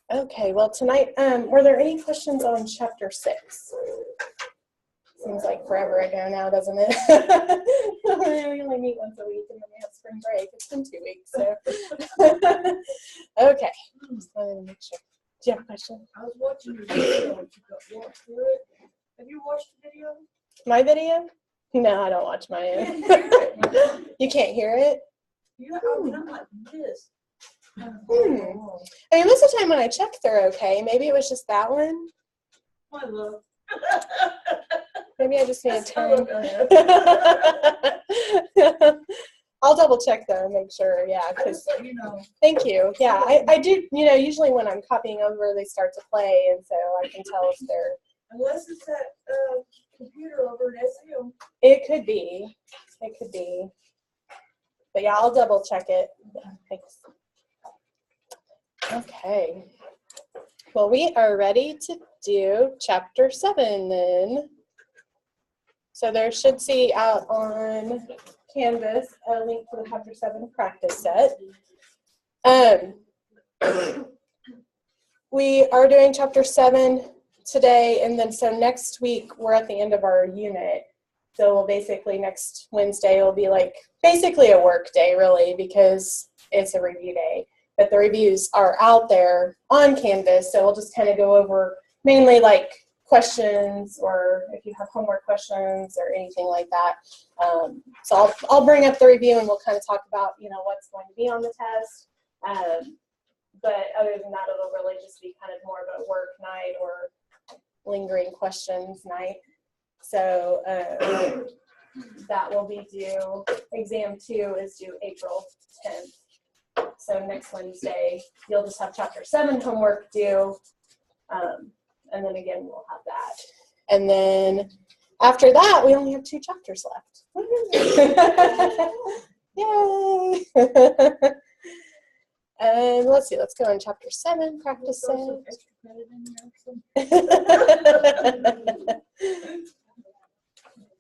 Okay, well tonight, were there any questions on chapter 6? Seems like forever ago now, doesn't it? We only meet once a week and then we have spring break. It's been 2 weeks, so. Okay, just wanted to make sure. Do you have a question? I was watching your video and you got walked through it. Have you watched the video? My video? No, I don't watch my own. You can't hear it? Yeah, I'm like this. I mean, most of the time when I check, they're okay. Maybe it was just that one. My love. Maybe I just need to turn. turn. I'll double check though and make sure. Yeah, because You know. thank you. Yeah, I do. Usually when I'm copying over, they start to play, and so I can tell if they're. Unless it's that computer over at SU. It could be. It could be. But yeah, I'll double check it. Yeah, thanks. Okay. Well, we are ready to do chapter 7 then. So there should see out on Canvas a link to the chapter 7 practice set. We are doing chapter 7 today, and then so next week we're at the end of our unit. So we'll basically next Wednesday will be like basically a work day really because it's a review day. But the reviews are out there on Canvas, so we'll just kind of go over mainly like questions or if you have homework questions or anything like that. So I'll bring up the review and we'll kind of talk about what's going to be on the test. But other than that, it'll really just be kind of more of a work night or lingering questions night. So that will be due. Exam 2 is due April 10th. So next Wednesday, you'll just have chapter 7 homework due. And then again, we'll have that. And then after that, we only have 2 chapters left. Yay! And let's see, let's go in chapter 7, practice set.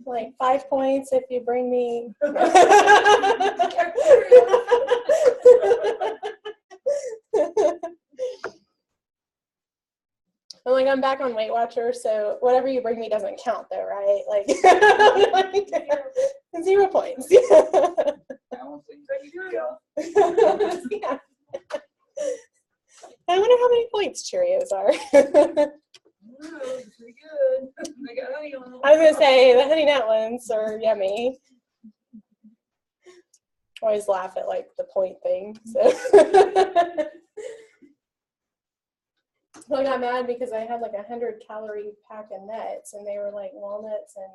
Like 5 points if you bring me. I'm back on Weight Watcher, so whatever you bring me doesn't count though, right? Like 0 points. Yeah. I wonder how many points Cheerios are. Pretty good. They got honey on them. I was gonna say the Honey Nut ones are yummy. I always laugh at like the point thing. So I got mad because I had like 100-calorie pack of nuts, and they were like walnuts and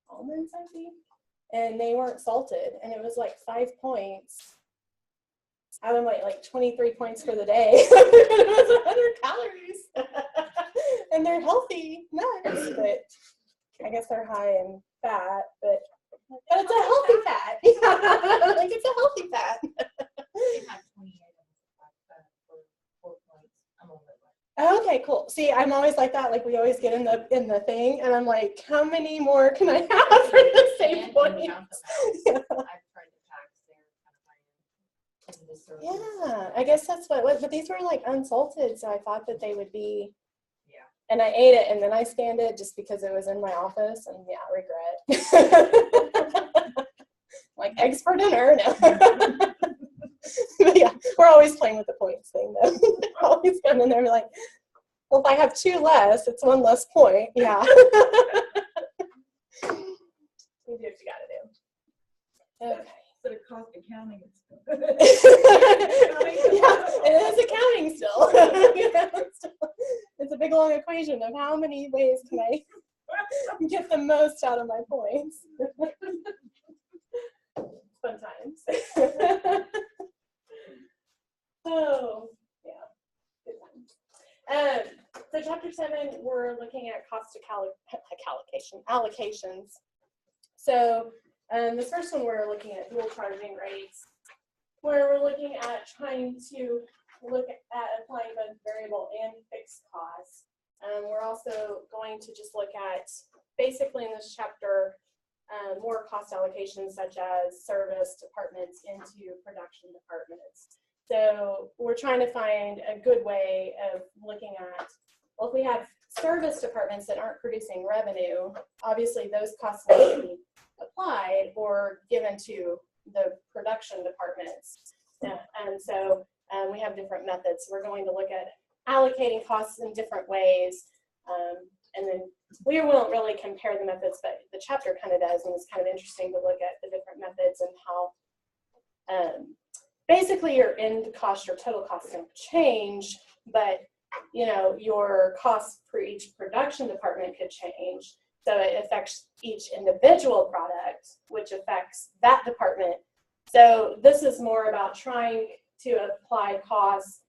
almonds, I think, and they weren't salted, and it was like 5 points. Out of like 23 points for the day. It was 100 calories. And they're healthy nuts, but I guess they're high in fat, but it's a healthy fat. Yeah. Like it's a healthy fat. Okay, cool. See, I'm always like that. Like we always get in the thing, and I'm like, how many more can I have for the same points? Yeah, I guess that's what it was. But these were like unsalted, so I thought that they would be. Yeah. And I ate it, and then I scanned it just because it was in my office, and yeah, regret. Like eggs for dinner, no. But yeah, we're always playing with the points thing, though. Always going in there and be like, well, if I have 2 less, it's 1 less point. Yeah. You do what you gotta do. Okay. But it cost accounting. Yeah, it is accounting still. It's a big long equation of how many ways can I get the most out of my points. Fun times. Oh, yeah, good times. So chapter 7, we're looking at cost allocations. So this first one, we're looking at dual charging rates, where we're looking at trying to look at applying both variable and fixed costs. We're also going to just look at, basically in this chapter, more cost allocations such as service departments into production departments. So we're trying to find a good way of looking at, well, if we have service departments that aren't producing revenue, obviously those costs need to be applied or given to the production departments. And so we have different methods. We're going to look at allocating costs in different ways. And then we won't really compare the methods, but the chapter kind of does, and it's kind of interesting to look at the different methods and how basically your end cost, your total cost can change, but you know, your cost for each production department could change. So it affects each individual product, which affects that department. So this is more about trying to apply costs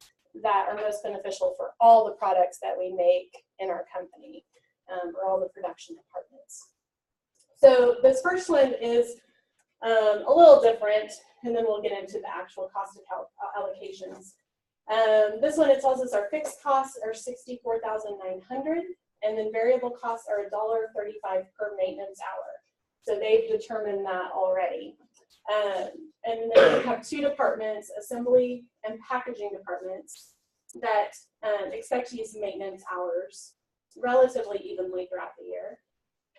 that are most beneficial for all the products that we make in our company, or all the production departments. So this first one is a little different, and then we'll get into the actual cost of allocations. This one, it tells us our fixed costs are $64,900, and then variable costs are $1.35 per maintenance hour. So they've determined that already. And then we have two departments, assembly and packaging departments, that expect to use maintenance hours relatively evenly throughout the year.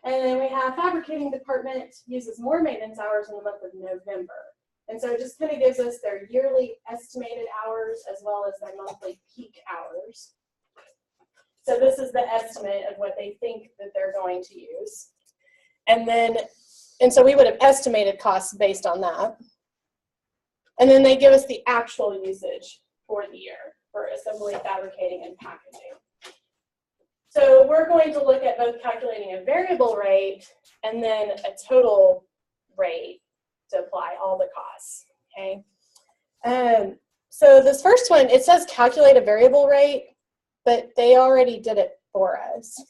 And then we have fabricating department uses more maintenance hours in the month of November. And so it just kind of gives us their yearly estimated hours as well as their monthly peak hours. So this is the estimate of what they think that they're going to use. And so we would have estimated costs based on that. And then they give us the actual usage for the year for assembly, fabricating, and packaging. So we're going to look at both calculating a variable rate and then a total rate to apply all the costs, okay? So this first one, it says calculate a variable rate, but they already did it for us.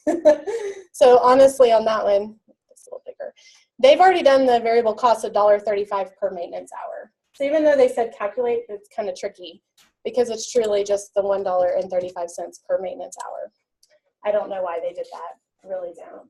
So honestly, on that one, it's a little bigger. They've already done the variable cost of $1.35 per maintenance hour. So even though they said calculate, it's kind of tricky because it's truly just the $1.35 per maintenance hour. I don't know why they did that, I really don't.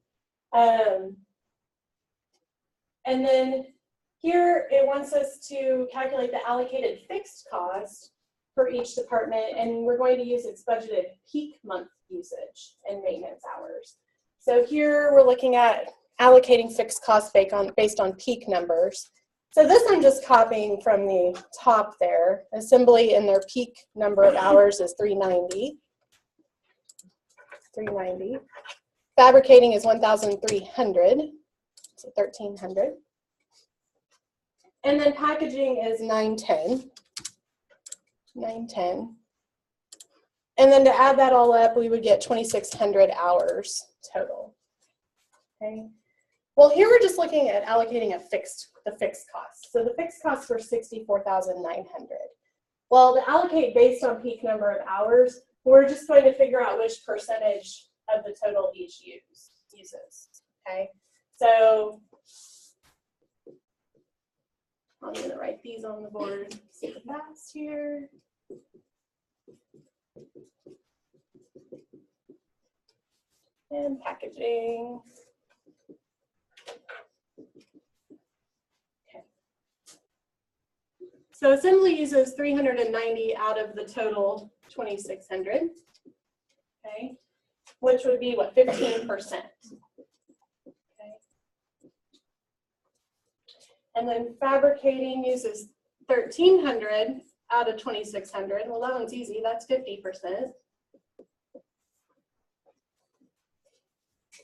And then here it wants us to calculate the allocated fixed cost for each department, and we're going to use its budgeted peak month usage and maintenance hours. So here we're looking at allocating fixed costs based on peak numbers. So this I'm just copying from the top there. Assembly and their peak number of hours is 390. Fabricating is 1,300, so 1,300. And then packaging is 910. And then to add that all up, we would get 2,600 hours total. Okay. Well, here we're just looking at allocating the fixed costs. So the fixed costs were 64,900. Well, to allocate based on peak number of hours, we're just going to figure out which percentage of the total each uses. Okay. So I'm going to write these on the board super fast here. And packaging. Okay. So assembly uses 390 out of the total 2,600. Okay. Which would be what, 15%. Okay. And then fabricating uses 1,300 out of 2,600. Well, that one's easy. That's 50%.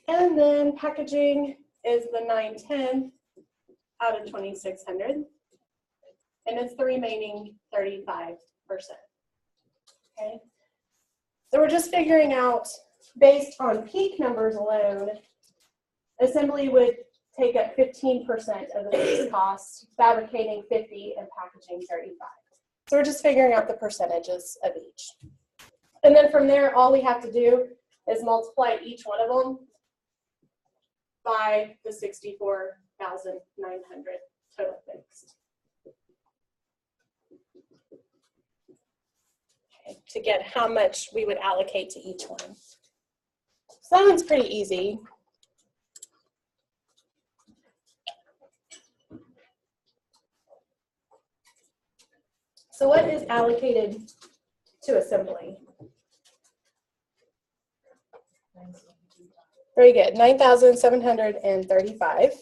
And then packaging is the 910 out of 2,600. And it's the remaining 35%. Okay. So we're just figuring out, based on peak numbers alone, assembly would take up 15% of the fixed cost, fabricating 50, and packaging 35. So we're just figuring out the percentages of each. And then from there, all we have to do is multiply each one of them by the 64,900 total fixed. Okay, to get how much we would allocate to each one. So that one's pretty easy. So what is allocated to assembly? Very good, 9,735.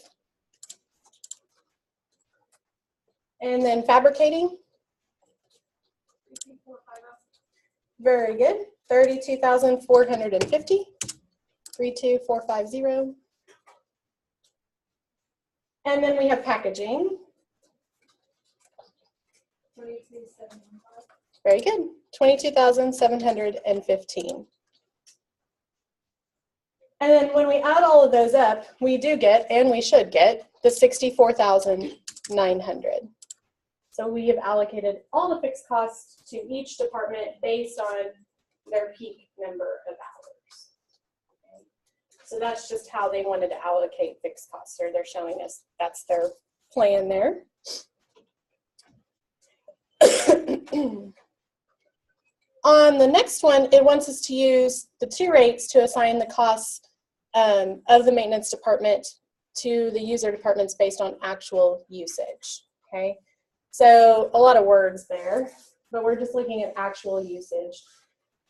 And then fabricating? Very good, 32,450. 32450. And then we have packaging. 22,715. Very good, 22,715. And then when we add all of those up, we do get, and we should get, the 64,900. So we have allocated all the fixed costs to each department based on their peak number of hours. Okay. So that's just how they wanted to allocate fixed costs, or they're showing us that's their plan there. On the next one, it wants us to use the two rates to assign the costs of the maintenance department to the user departments based on actual usage, okay? So a lot of words there, but we're just looking at actual usage.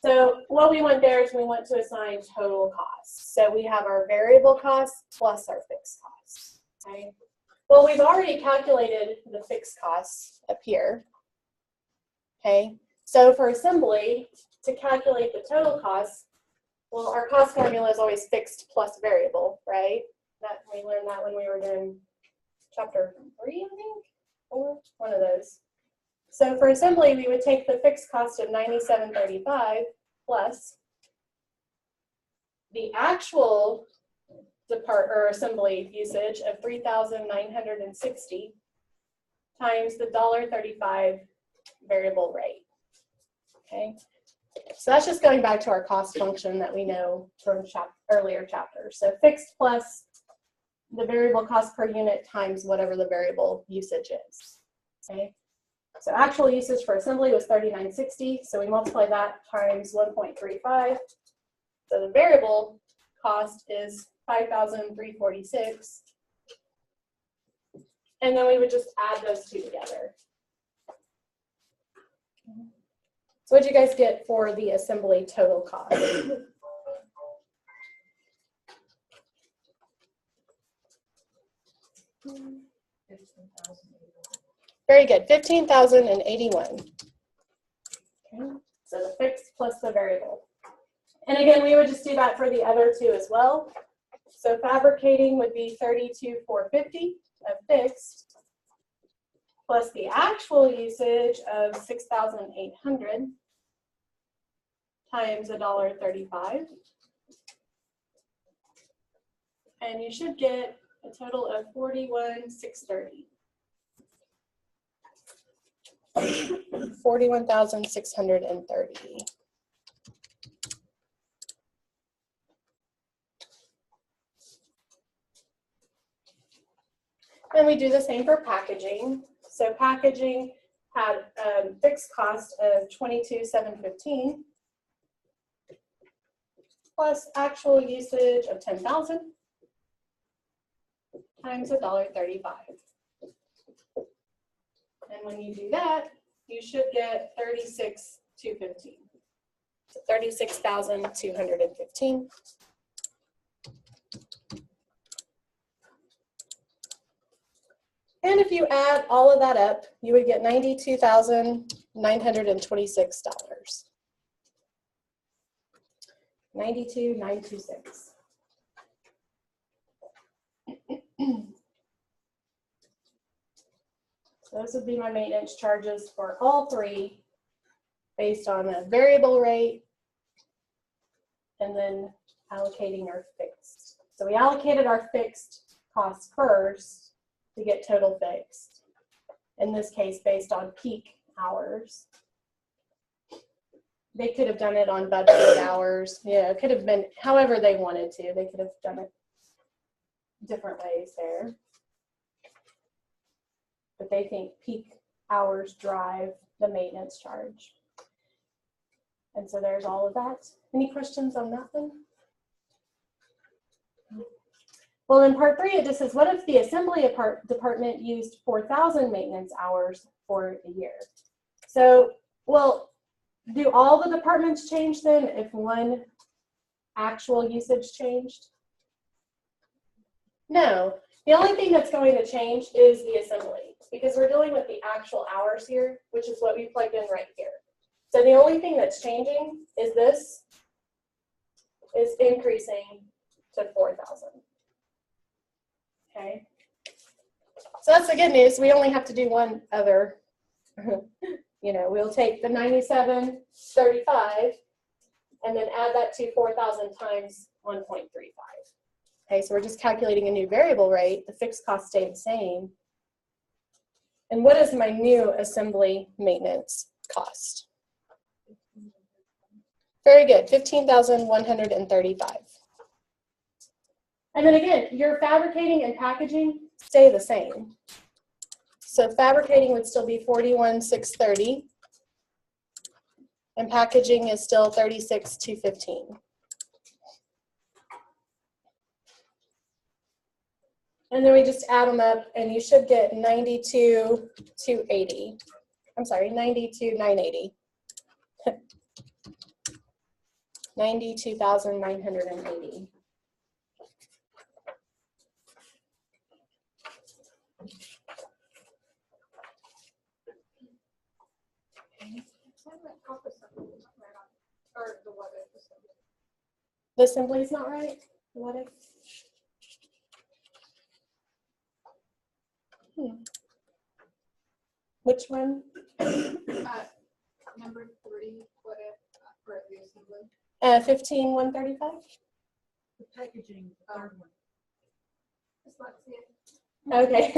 So what we want there is we want to assign total costs. So we have our variable costs plus our fixed costs, okay? Well, we've already calculated the fixed costs up here, okay? So for assembly, to calculate the total costs, well, our cost formula is always fixed plus variable, right? That we learned that when we were doing chapter 3, I think, or one of those. So for assembly, we would take the fixed cost of 97.35 plus the actual assembly usage of 3,960 times the $1.35 variable rate. Okay, so that's just going back to our cost function that we know from earlier chapters. So fixed plus the variable cost per unit times whatever the variable usage is. Okay, so actual usage for assembly was 3960, so we multiply that times 1.35. So the variable cost is 5,346, and then we would just add those two together. So what did you guys get for the assembly total cost? Very good, 15,081. Okay. So the fixed plus the variable. And again, we would just do that for the other two as well. So fabricating would be 32,450 of fixed plus the actual usage of 6,800 times $1.35. And you should get a total of 41,630. 41,630. And we do the same for packaging. So packaging had a fixed cost of 22,715 plus actual usage of 10,000 times $1.35. And when you do that, you should get 36,215. So 36,215. And if you add all of that up, you would get $92,926. 92,926. So those would be my maintenance charges for all three based on a variable rate and then allocating our fixed. So we allocated our fixed costs first to get total fixed. In this case, based on peak hours. They could have done it on budgeted hours. Yeah, it could have been however they wanted to. They could have done it different ways there. But they think peak hours drive the maintenance charge. And so there's all of that. Any questions on that one? Well, in part 3, it just says, what if the assembly department used 4,000 maintenance hours for a year? So, well, do all the departments change then if one actual usage changed? No. The only thing that's going to change is the assembly, because we're dealing with the actual hours here, which is what we plugged in right here. So the only thing that's changing is this is increasing to 4,000. Okay. So that's the good news. We only have to do one other. You know, we'll take the 97.35 and then add that to 4,000 times 1.35. Okay, so we're just calculating a new variable rate. The fixed cost stayed the same. And what is my new assembly maintenance cost? Very good, 15,135. And then again, your fabricating and packaging stay the same. So fabricating would still be 41,630, and packaging is still 36,215. And then we just add them up, and you should get 92,280. I'm sorry, 92,980. 92,980. The assembly is not right. What if? Which one? Number 3, what if for the assembly? 15,135. The packaging, the third one. Just not see it. Okay.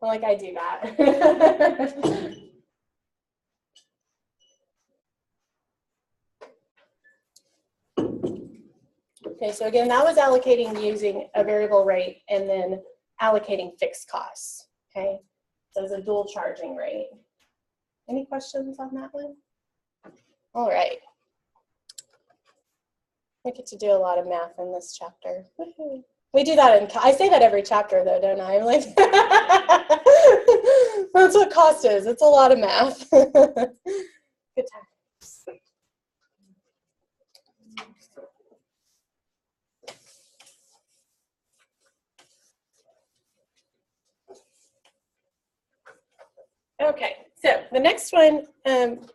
Well, like I do that. Okay, so again, that was allocating using a variable rate and then allocating fixed costs. Okay, so it's a dual charging rate. Any questions on that one? All right. I get to do a lot of math in this chapter. Woohoo. We do that I say that every chapter though, don't I? I'm like, that's what cost is. It's a lot of math. Good time. Okay, so the next one,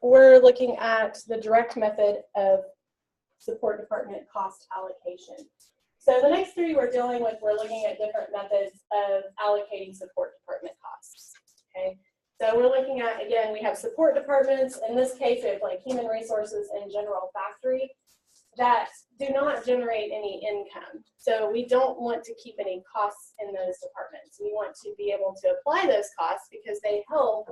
we're looking at the direct method of support department cost allocation. So the next three we're dealing with, we're looking at different methods of allocating support department costs. Okay, so we're looking at, again, we have support departments. In this case, we have like human resources and general factory that do not generate any income. So we don't want to keep any costs in those departments. We want to be able to apply those costs because they help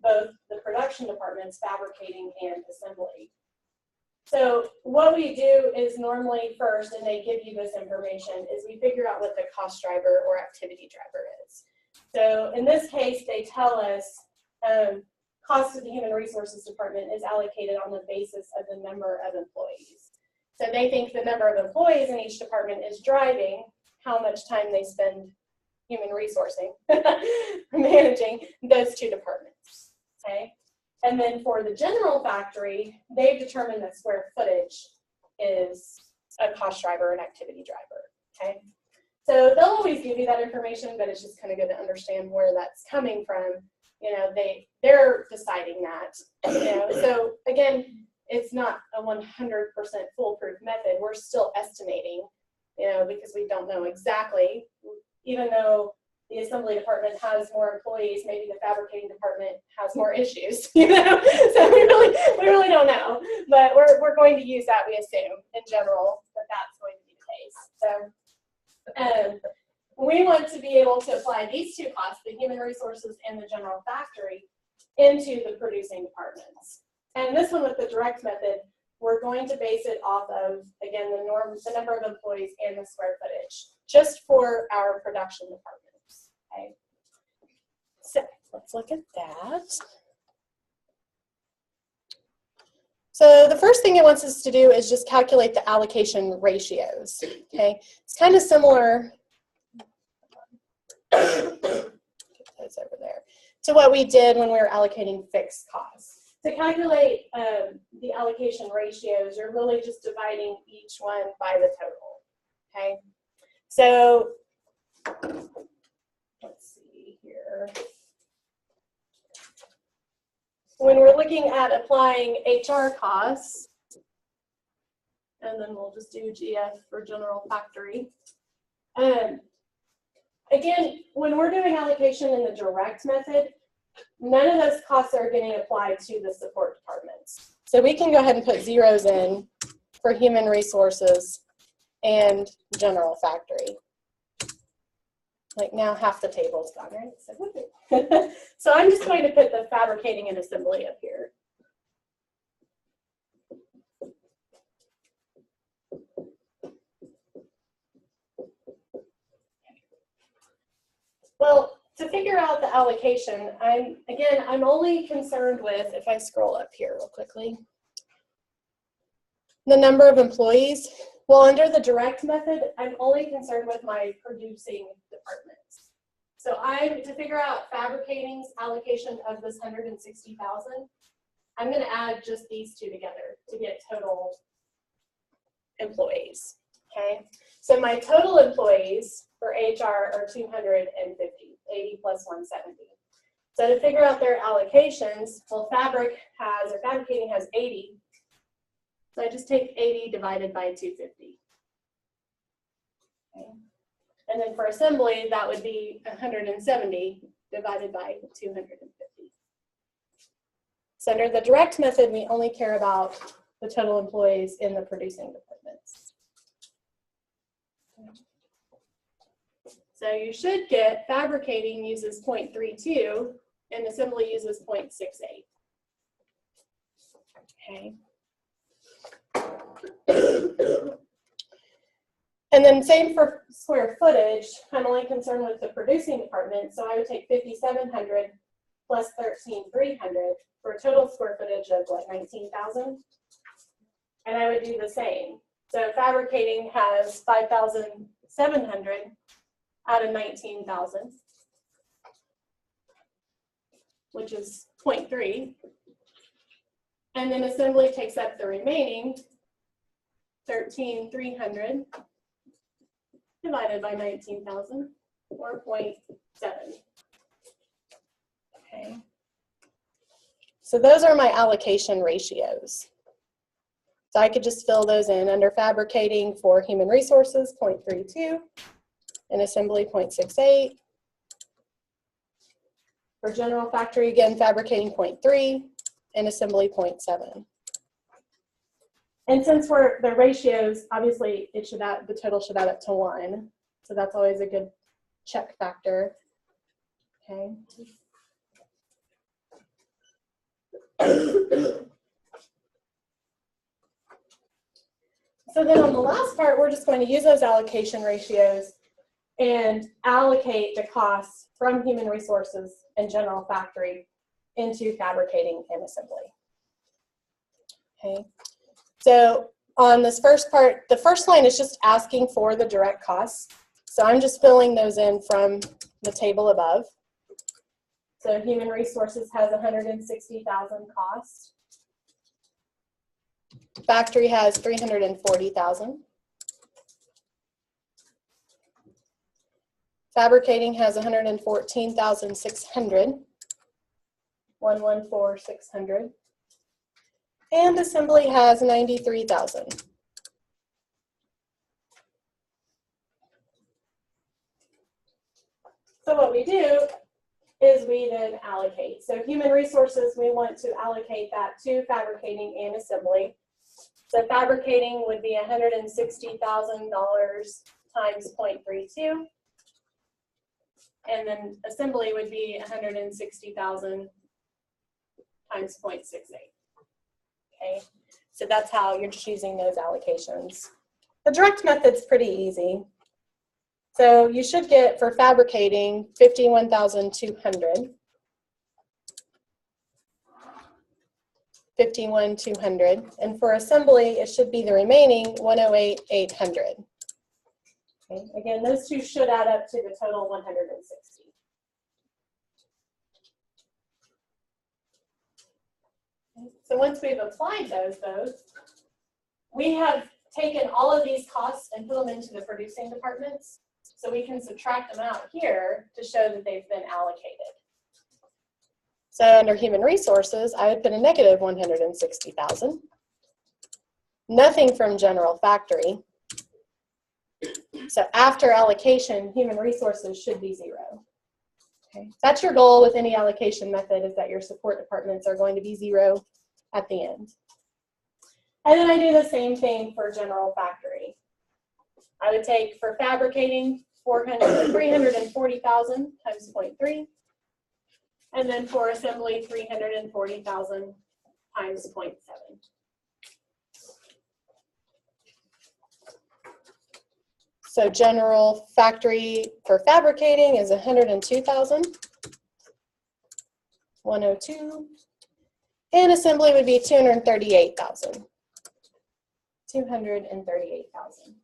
both the production departments, fabricating and assembly. So what we do is normally first, and they give you this information, is we figure out what the cost driver or activity driver is. So in this case, they tell us cost of the human resources department is allocated on the basis of the number of employees. So they think the number of employees in each department is driving how much time they spend human resourcing, managing those two departments, okay? And then for the general factory, they've determined that square footage is a cost driver and activity driver, okay? So they'll always give you that information, but it's just kind of good to understand where that's coming from. You know, they're deciding that, you know. So again, it's not a 100% foolproof method. We're still estimating, you know, because we don't know exactly, even though the assembly department has more employees, maybe the fabricating department has more issues, you know. So we really don't know, but we're going to use that, we assume, in general, that that's going to be the case. So we want to be able to apply these two costs, the human resources and the general factory, into the producing departments. And this one with the direct method, we're going to base it off of, again, the number of employees and the square footage, just for our production departments. Okay. So let's look at that. So the first thing it wants us to do is just calculate the allocation ratios. Okay, it's kind of similar. those over there, to what we did when we were allocating fixed costs. To calculate the allocation ratios, you're really just dividing each one by the total, okay? So let's see here. When we're looking at applying HR costs, and then we'll just do GF for general factory. Again, when we're doing allocation in the direct method, none of those costs are getting applied to the support departments. So we can go ahead and put zeros in for human resources and general factory. Like now half the table's gone, right? So, so I'm just going to put the fabricating and assembly up here. Well, to figure out the allocation, I'm only concerned with, if I scroll up here real quickly, the number of employees. Well, under the direct method, I'm only concerned with my producing departments. So to figure out fabricating's allocation of this 160,000, I'm going to add just these two together to get total employees. Okay, so my total employees for HR are 250, 80 plus 170. So to figure out their allocations, well, fabricating has 80. So I just take 80 divided by 250. Okay. And then for assembly, that would be 170 divided by 250. So under the direct method, we only care about the total employees in the producing departments. So you should get fabricating uses 0.32 and assembly uses 0.68. Okay. And then same for square footage. I'm only concerned with the producing department, so I would take 5,700 plus 13,300 for a total square footage of what, 19,000? And I would do the same. So fabricating has 5,700 out of 19,000, which is 0.3. And then assembly takes up the remaining 13,300 divided by 19,000, or 0.7. Okay. So those are my allocation ratios. So I could just fill those in under fabricating for human resources, 0.32, and assembly, 0.68. For general factory, again, fabricating 0.3, and assembly 0.7. And since the ratios, obviously the total should add up to 1. So that's always a good check factor. Okay. So then on the last part, we're just going to use those allocation ratios and allocate the costs from human resources and general factory into fabricating and assembly. Okay. So on this first part, the first line is just asking for the direct costs. So I'm just filling those in from the table above. So human resources has 160,000 costs. Factory has 340,000. Fabricating has 114,600. 114,600. And assembly has 93,000. So what we do is we then allocate. So human resources, we want to allocate that to fabricating and assembly. So fabricating would be $160,000 times 0.32. And then assembly would be 160,000 times 0.68. Okay, so that's how you're just using those allocations. The direct method's pretty easy. So you should get, for fabricating, 51,200. 51,200. And for assembly, it should be the remaining 108,800. Okay, again, those two should add up to the total 160. Okay, so once we've applied those, we have taken all of these costs and put them into the producing departments, so we can subtract them out here to show that they've been allocated. So under human resources, I would put a negative 160,000. Nothing from general factory. So after allocation, human resources should be 0. Okay, that's your goal with any allocation method, is that your support departments are going to be 0 at the end. And then I do the same thing for general factory. I would take for fabricating 340,000 times 0.3, and then for assembly 340,000 times 0.7. So general factory for fabricating is 102,000, 102, and assembly would be 238,000, 238,000.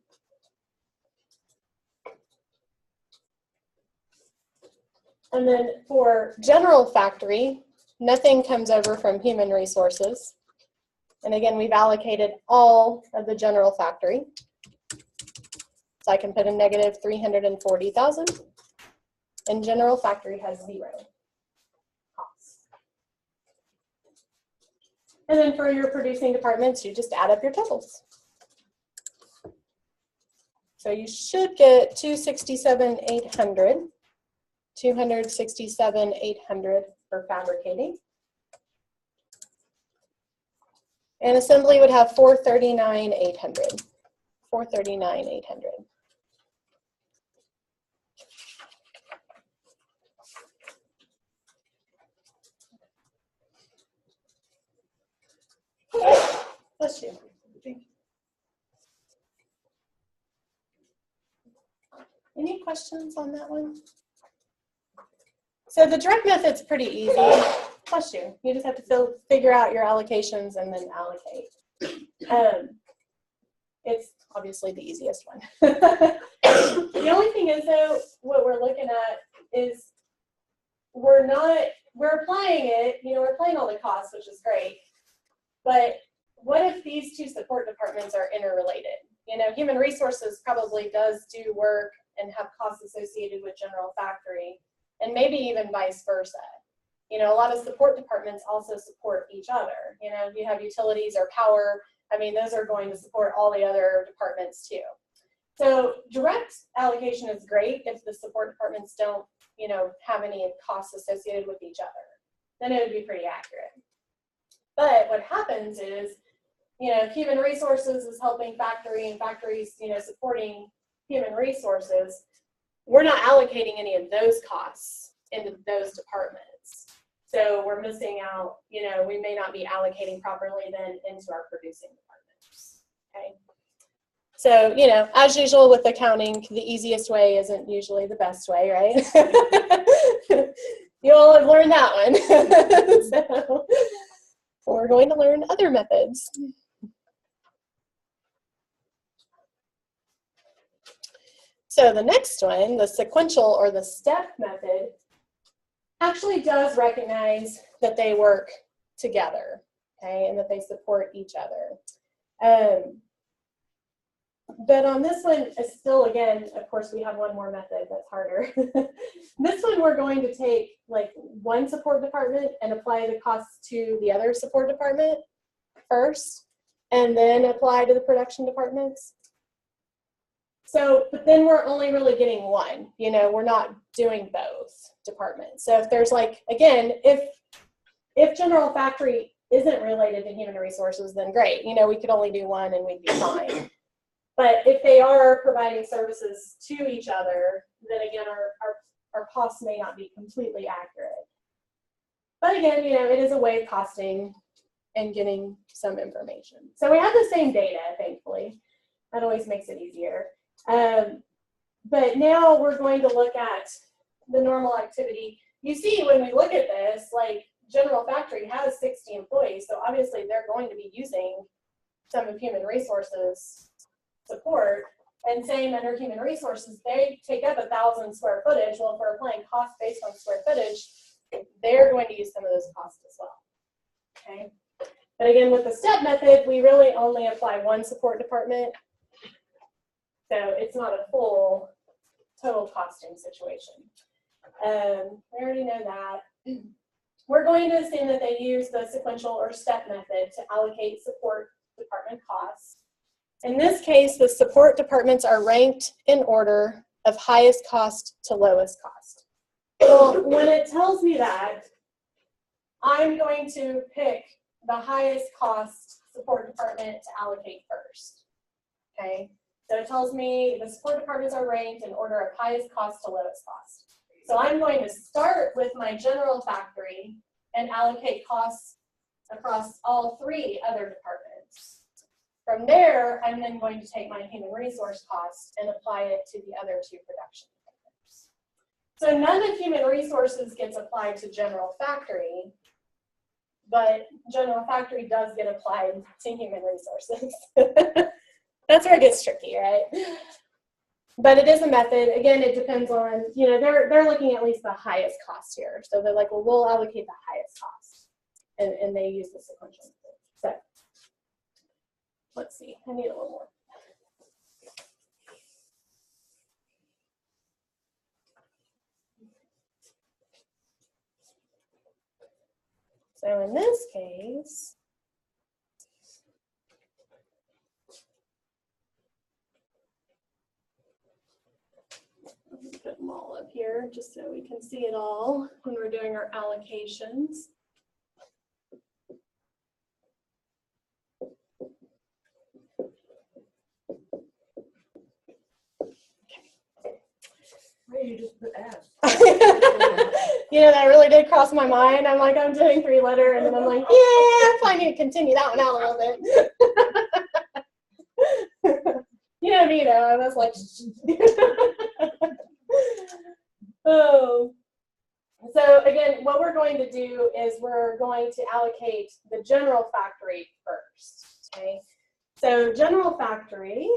And then for general factory, nothing comes over from human resources. And again, we've allocated all of the general factory. So I can put a negative 340,000, and general factory has 0 costs. And then for your producing departments, you just add up your totals. So you should get 267,800, 267,800 for fabricating. And assembly would have 439,800, 439,800. Bless you. Any questions on that one? So the direct method's pretty easy. Bless you. You just have to figure out your allocations and then allocate. It's obviously the easiest one. The only thing is, though, what we're looking at is we're applying it, we're applying all the costs, which is great. But what if these two support departments are interrelated? Human resources probably does do work and have costs associated with general factory, and maybe even vice versa. A lot of support departments also support each other. If you have utilities or power, those are going to support all the other departments too. So direct allocation is great if the support departments don't, have any costs associated with each other. Then it would be pretty accurate. But what happens is, if human resources is helping factory and factories, supporting human resources, we're not allocating any of those costs into those departments. So we're missing out, we may not be allocating properly then into our producing departments, okay? So, as usual with accounting, the easiest way isn't usually the best way, right? You all have learned that one. So we're going to learn other methods. So the next one, the sequential or the step method, actually does recognize that they work together, okay, and that they support each other. But on this one, it's still, again, of course, we have one more method that's harder. This one, we're going to take like one support department and apply the costs to the other support department first, and then apply to the production departments. So, but then we're only really getting one, we're not doing both departments. So if there's like, again, if general factory isn't related to human resources, then great, we could only do one and we'd be fine. But if they are providing services to each other, then again, our costs may not be completely accurate. But again, it is a way of costing and getting some information. So we have the same data, thankfully. That always makes it easier. But now we're going to look at the normal activity. You see, when we look at this, like general factory has 60 employees, so obviously they're going to be using some of human resources support, And same under human resources, they take up 1,000 square footage. Well, if we're applying cost based on square footage, they're going to use some of those costs as well. Okay. But again, with the step method, we really only apply one support department. So it's not a full total costing situation. We already know that. We're going to assume that they use the sequential or step method to allocate support department costs. In this case, the support departments are ranked in order of highest cost to lowest cost. Well, when it tells me that, I'm going to pick the highest cost support department to allocate first. Okay, so it tells me the support departments are ranked in order of highest cost to lowest cost. So I'm going to start with my general factory and allocate costs across all three other departments. From there, I'm then going to take my human resource cost and apply it to the other two production departments. So none of human resources gets applied to general factory, but general factory does get applied to human resources. That's where it gets tricky, right? But it is a method. Again, it depends on, you know, they're looking at least the highest cost here. So they're like, well, we'll allocate the highest cost. And they use the sequential method. So let's see, I need a little more. So in this case, put them all up here just so we can see it all when we're doing our allocations. Why you just put ass? You know, that really did cross my mind. I'm like, I'm doing 3-letter, and then I'm like, yeah, I probably need to continue that one out a little bit. You know me, though. I was like, oh. So again, what we're going to do is we're going to allocate the general factory first. Okay. So general factory,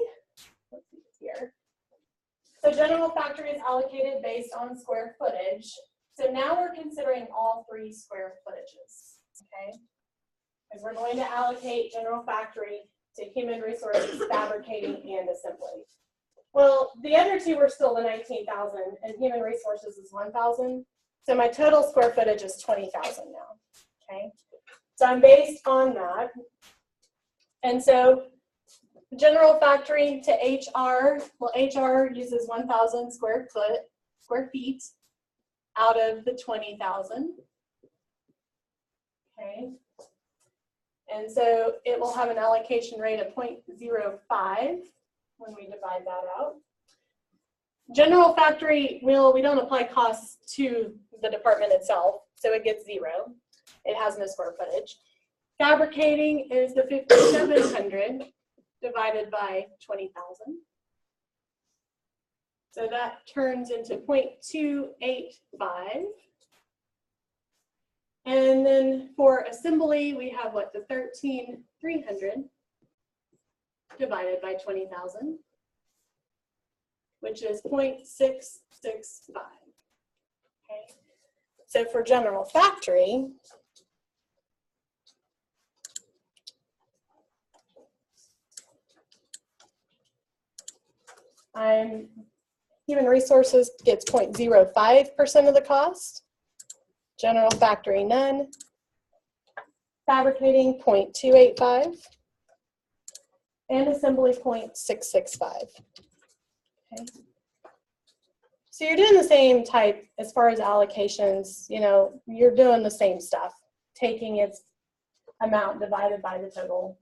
let's see here. So general factory is allocated based on square footage. So now we're considering all three square footages, okay? Because we're going to allocate general factory to human resources, fabricating, and assembly. Well, the other two were still the 19,000, and human resources is 1,000. So my total square footage is 20,000 now, okay? So I'm based on that. And so general factory to HR, well, HR uses 1,000 square feet out of the 20,000. Okay. And so it will have an allocation rate of 0.05 when we divide that out. General factory, we don't apply costs to the department itself, so it gets 0. It has no square footage. Fabricating is the 5,700 divided by 20,000. So that turns into 0.285. And then for assembly, we have what, the 13,300 divided by 20,000, which is 0.665. Okay. So for general factory, human resources gets 0.05% of the cost. General factory, none. Fabricating, 0.285. And assembly, 0.665. Okay. So you're doing the same type as far as allocations, you know, you're doing the same stuff, taking its amount divided by the total.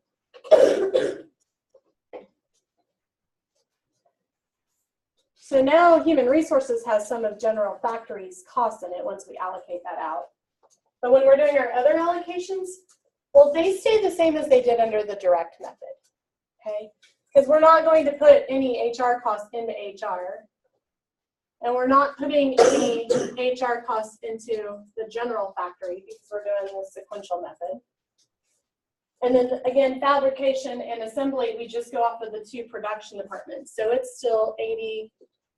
So now human resources has some of general factory's costs in it once we allocate that out. But when we're doing our other allocations, well, they stay the same as they did under the direct method, okay? Because we're not going to put any HR costs into HR, and we're not putting any HR costs into the general factory because we're doing the sequential method. And then again, fabrication and assembly, we just go off of the 2 production departments. So it's still 80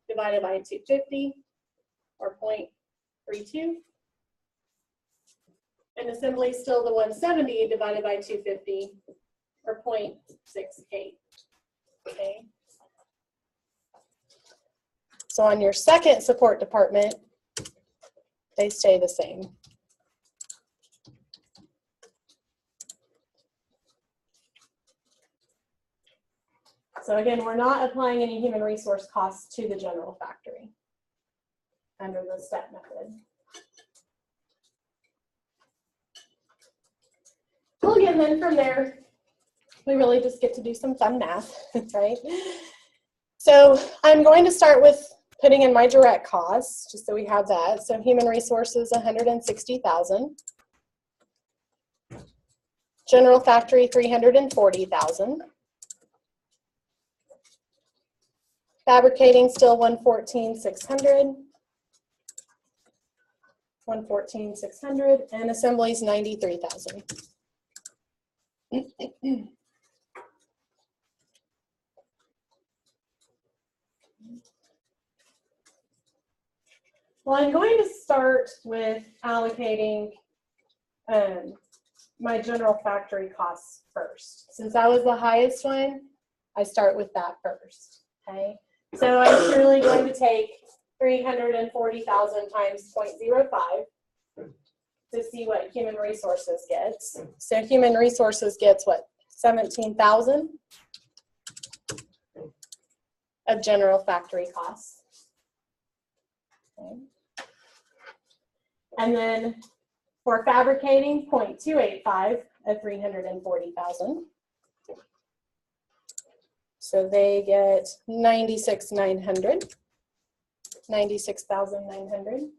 divided by 250 or 0.32. And assembly is still the 170 divided by 250 or 0.68. Okay. So on your second support department, they stay the same. So again, we're not applying any human resource costs to the general factory under the step method. Well, again, then from there, we really just get to do some fun math, right? So I'm going to start with putting in my direct costs, just so we have that. So human resources, 160,000. General factory, 340,000. Fabricating still 114,600. 114,600, and assemblies 93,000. Well, I'm going to start with allocating my general factory costs first. Since that was the highest one, I start with that first, okay? So I'm truly going to take 340,000 times 0.05 to see what human resources gets. So human resources gets what, 17,000 of general factory costs. Okay. And then for fabricating, 0.285 of 340,000. So they get 96,900. 96,900.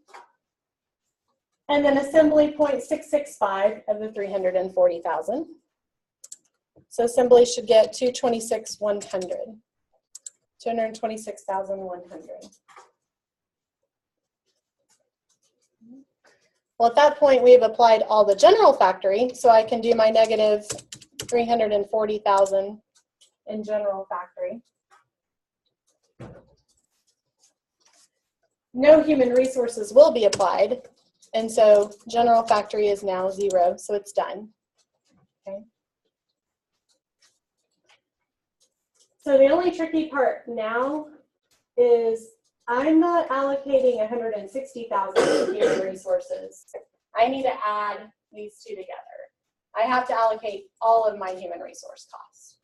And then assembly 0.665 of the 340,000. So assembly should get 226,100. 226,100. Well, at that point, we've applied all the general factory, so I can do my negative 340,000 in general factory. No human resources will be applied, and so general factory is now 0, so it's done. Okay. So the only tricky part now is I'm not allocating 160,000 to human resources. I need to add these 2 together. I have to allocate all of my human resource costs.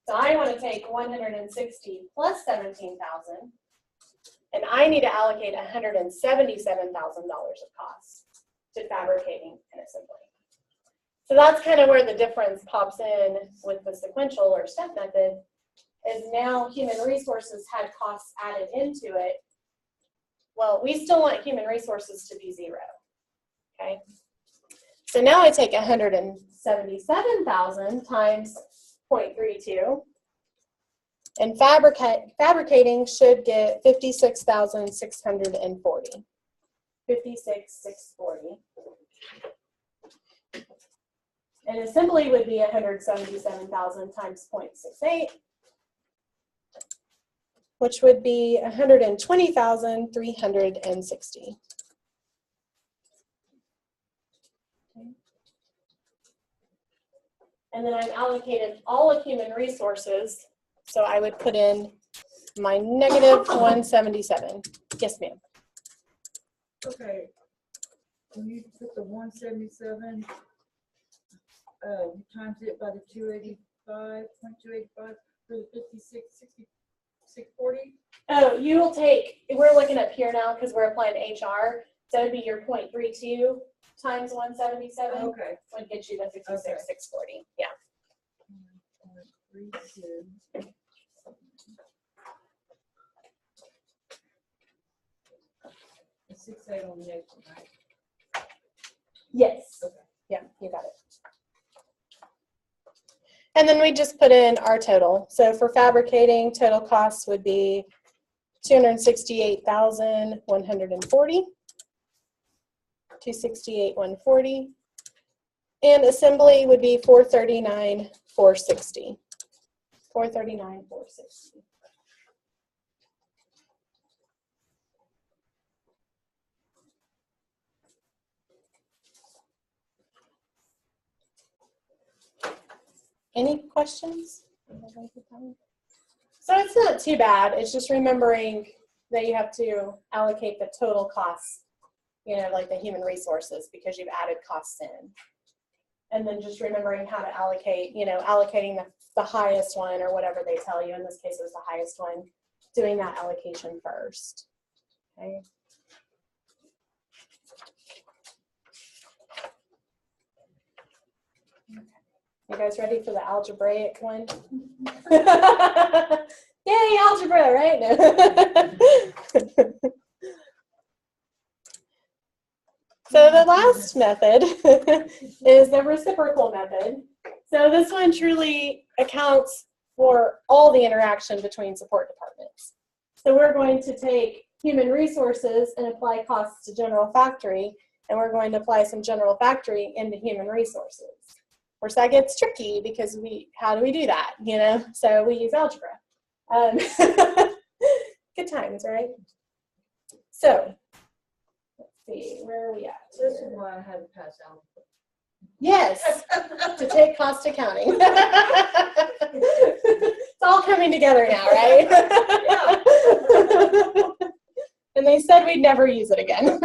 So I want to take 160 plus 17,000, and I need to allocate $177,000 of costs to fabricating and assembly. So that's kind of where the difference pops in with the sequential or step method, is now human resources had costs added into it. Well, we still want human resources to be 0, okay? So now I take 177,000 times 0.32, and fabricating should get 56,640. 56,640. And assembly would be 177,000 times 0.68. Which would be 120,360. Okay. And then I've allocated all of human resources, so I would put in my negative 177. Yes, ma'am. Okay. When you put the 177, you times it by the 285.285 for the 56,640. Oh, you will take, we're looking up here now because we're applying HR, so it'd be your 0.32 times 177 Okay. would get you the 56,640. Yeah. 1.32. The 68 on the next one, right? Yes. Okay. Yeah, you got it. And then we just put in our total. So for fabricating, total costs would be 268,140. 268,140. And assembly would be 439, 460. 439, 460. Any questions? So it's not too bad. It's just remembering that you have to allocate the total costs, you know, like the human resources, because you've added costs in. And then just remembering how to allocate, you know, allocating the highest one or whatever they tell you. In this case, it was the highest one, doing that allocation first. Okay. You guys ready for the algebraic one? Yay, algebra, right? So the last method is the reciprocal method. So this one truly accounts for all the interaction between support departments. So we're going to take human resources and apply costs to general factory, and we're going to apply some general factory into human resources. Of course, that gets tricky because how do we do that, you know? So we use algebra. Good times, right? So, let's see, where are we at? This is why I had to pass out. Yes, to take cost accounting. It's all coming together now, right? Yeah. And they said we'd never use it again.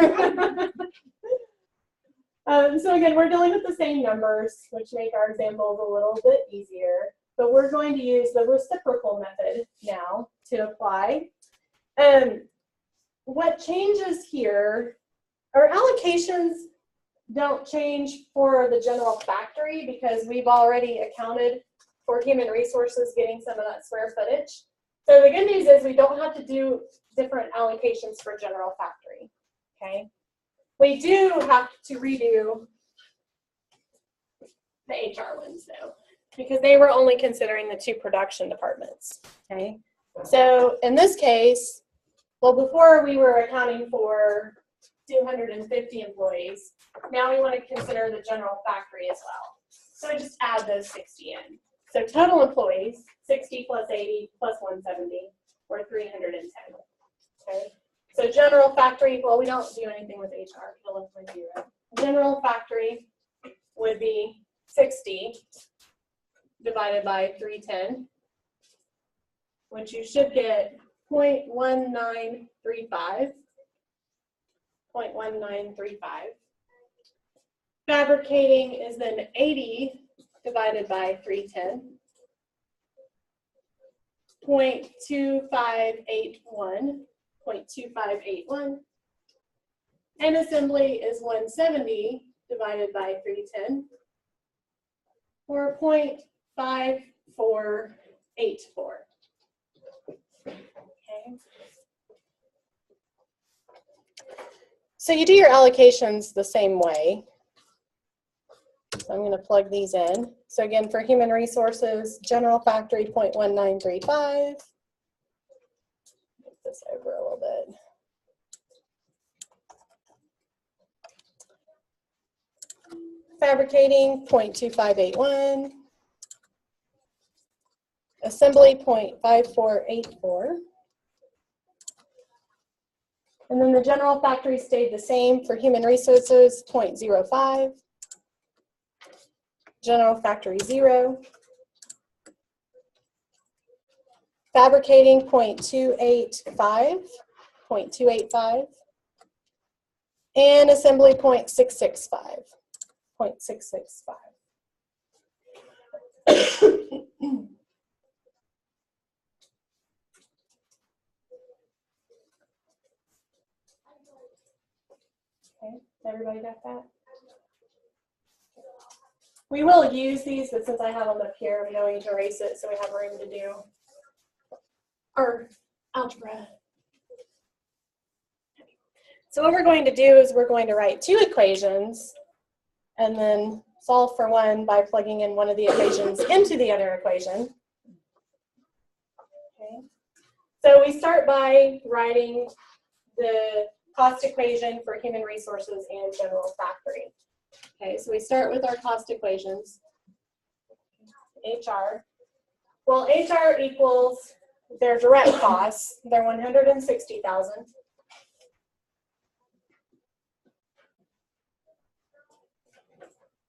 So again, we're dealing with the same numbers, which make our examples a little bit easier. But we're going to use the reciprocal method now to apply. What changes here, our allocations don't change for the general factory because we've already accounted for human resources getting some of that square footage. So the good news is we don't have to do different allocations for general factory, okay? We do have to redo the HR ones though, because they were only considering the 2 production departments, okay? So in this case, well, before we were accounting for 250 employees, now we want to consider the general factory as well. So I just add those 60 in. So total employees, 60 plus 80 plus 170, or 310, okay? So general factory, well, we don't do anything with HR, it'll look like 0. General factory would be 60 divided by 310, which you should get 0.1935. 0.1935. Fabricating is then 80 divided by 310. 0.2581. 0.2581. And assembly is 170 divided by 310. Or 0.5484. Okay. So you do your allocations the same way. So I'm going to plug these in. So again, for human resources, general factory 0.1935. Make this over a little bit. Fabricating 0.2581. Assembly 0.5484. And then the general factory stayed the same for human resources, 0.05. General factory 0. Fabricating 0.285. 0.285. And assembly 0.665. 0.665. Okay, everybody got that? We will use these, but since I have them up here, we don't need to erase it, so we have room to do our algebra. So what we're going to do is we're going to write 2 equations and then solve for one by plugging in one of the equations into the other equation. Okay. So we start by writing the cost equation for human resources and general factory. Okay, so we start with our cost equations. HR. Well, HR equals their direct costs. They're 160,000.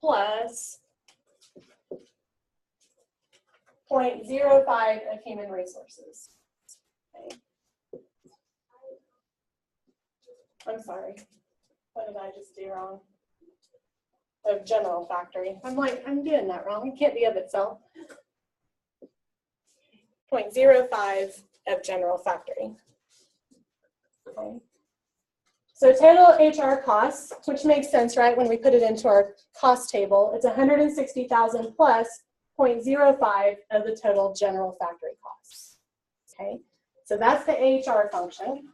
Plus 0.05 of human resources. Okay. I'm sorry. What did I just do wrong? Of general factory. I'm like, I'm doing that wrong. It can't be of itself. 0.05 of general factory. Okay. So total HR costs, which makes sense, right? When we put it into our cost table, it's 160,000 plus 0.05 of the total general factory costs. Okay. So that's the HR function.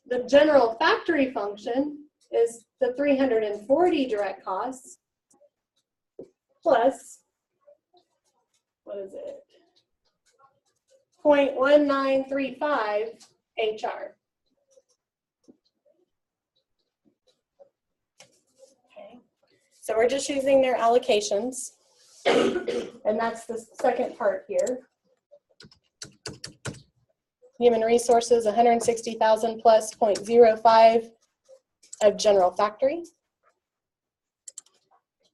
The general factory function is the 340 direct costs plus, what is it? 0.1935 HR. Okay. So we're just using their allocations. And that's the second part here. Human resources, 160,000 plus 0.05 of general factory.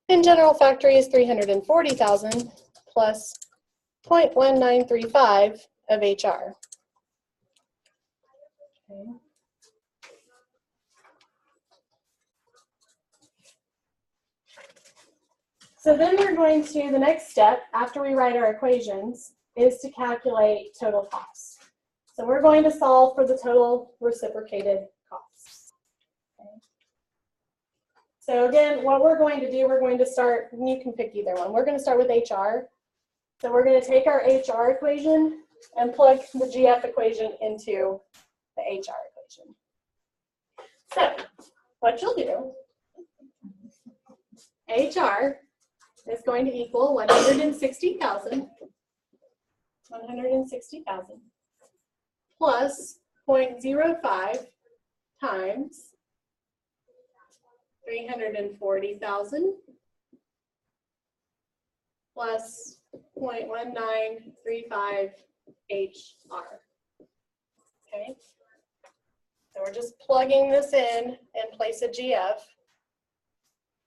And general factory is 340,000 plus 0.1935 of HR. Okay. So then we're going to, the next step after we write our equations is to calculate total costs. So we're going to solve for the total reciprocated costs. Okay. So again, what we're going to do, we're going to start, you can pick either one. We're going to start with HR. So we're going to take our HR equation and plug the GF equation into the HR equation. So what you'll do, HR is going to equal 160,000 plus 0.05 times 340,000 plus 0.1935 HR. Okay, so we're just plugging this in place of GF,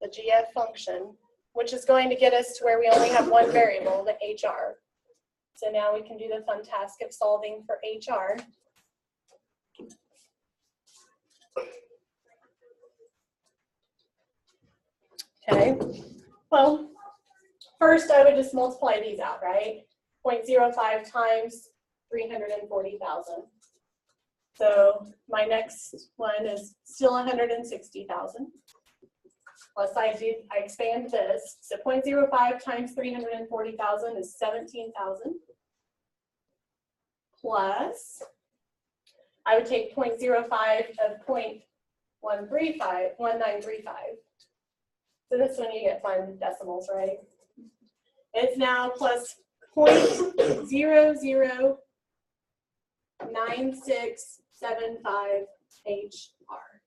the GF function, which is going to get us to where we only have one variable, the HR. So now we can do the fun task of solving for HR. Okay, well, first I would just multiply these out, right? 0.05 times 340,000. So my next one is still 160,000. Plus I expand this. So 0.05 times 340,000 is 17,000. Plus, I would take 0.05 of 1935. So this one you get fun decimals, right? It's now plus 0.009675 HR.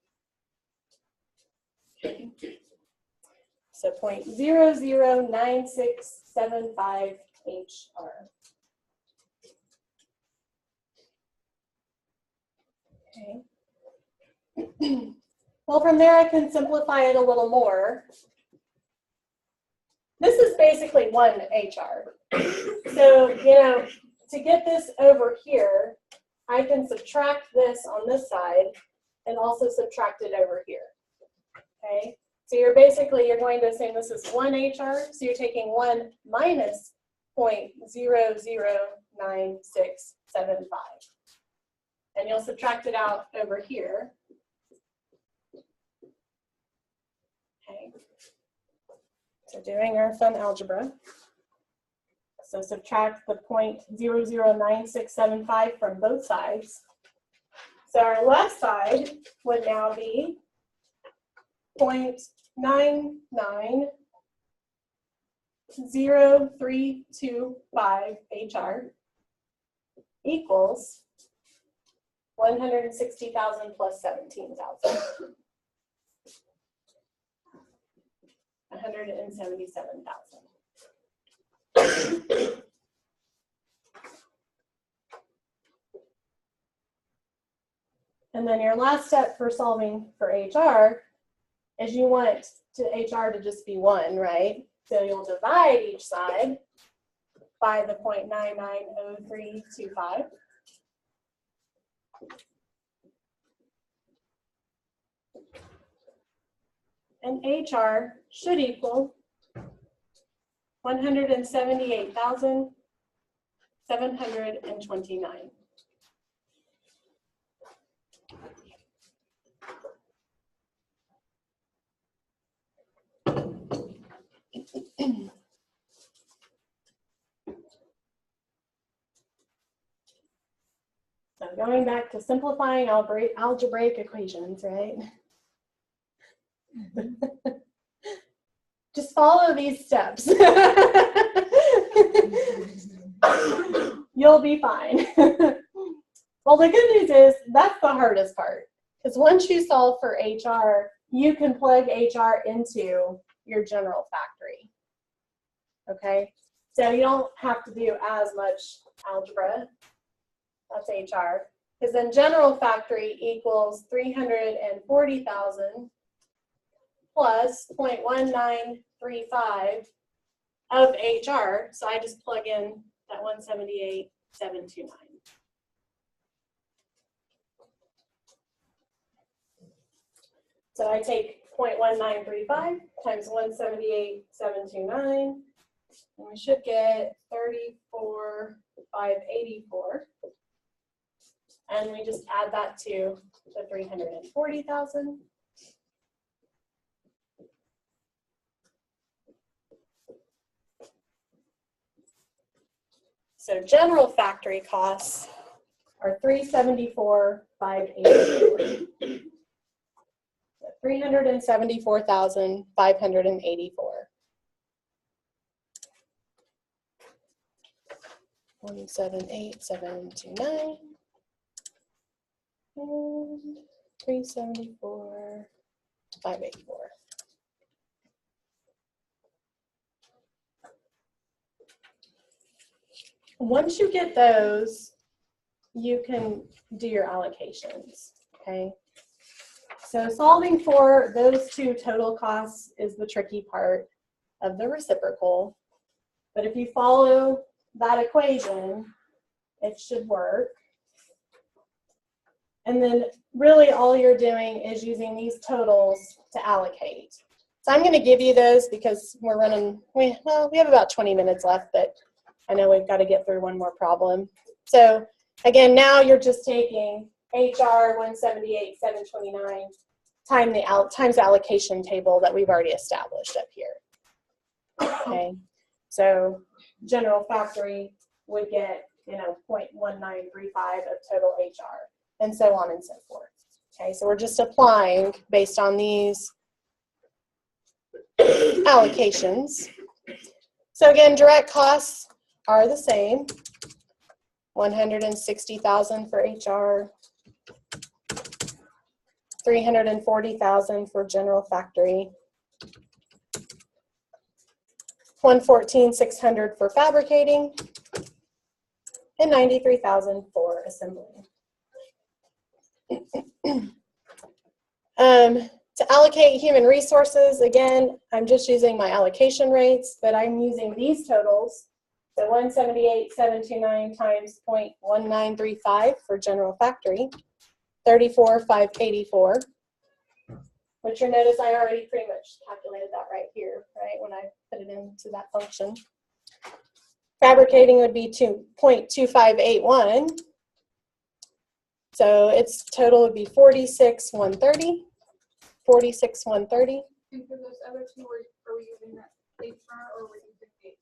Okay. So 0.009675 HR. Okay. Well, from there I can simplify it a little more. This is basically one HR. So, you know, to get this over here, I can subtract this on this side and also subtract it over here. Okay. So you're going to assume this is one HR. So you're taking 1 minus 0.009675. And you'll subtract it out over here. Okay. So doing our fun algebra. So subtract the 0.009675 from both sides. So our left side would now be 0.990325 HR equals 160,000 plus 17,000. $177,000. And then your last step for solving for HR is you want HR to just be 1, right? So you'll divide each side by the 0.990325. And HR should equal 178,729. So going back to simplifying algebraic equations, right? Just follow these steps. You'll be fine. Well, the good news is that's the hardest part. Because once you solve for HR, you can plug HR into your general factory. Okay? So you don't have to do as much algebra. That's HR. Because then general factory equals 340,000 plus 0.1935 of HR. So I just plug in that 178,729. So I take 0.1935 times 178,729, and we should get 34,584. And we just add that to the 340,000. So general factory costs are 374,584. 374,584. 178,729 and 374,584. Once you get those, you can do your allocations, okay? So solving for those two total costs is the tricky part of the reciprocal. But if you follow that equation, it should work. And then really all you're doing is using these totals to allocate. So I'm going to give you those because we're running, we have about 20 minutes left, but I know we've got to get through one more problem. So again, now you're just taking HR 178,729 times the allocation table that we've already established up here. Okay, so general factory would get 0.1935 of total HR, and so on and so forth. Okay, so we're just applying based on these allocations. So again, direct costs are the same. 160,000 for HR, 340,000 for general factory, 114,600 for fabricating, and 93,000 for assembly. To allocate human resources, again, I'm just using my allocation rates, but I'm using these totals. So 178,729 times 0.1935 for general factory, 34,584, which you'll notice I already pretty much calculated that right here, right, when I put it into that function. Fabricating would be 0.2581. So its total would be 46,130. 46,130. And for those other two, are we using that HR or we're using eight?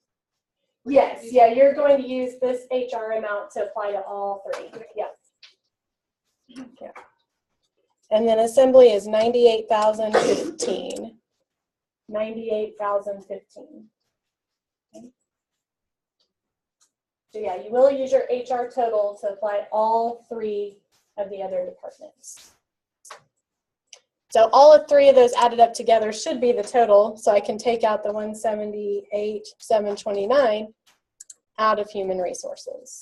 Yes, yeah, you're going to use this HR amount to apply to all three. Yes. Yeah. And then assembly is 98,015. 98,015. Okay. So yeah, you will use your HR total to apply all three of the other departments. So all of three of those added up together should be the total. So I can take out the 178,729 out of human resources.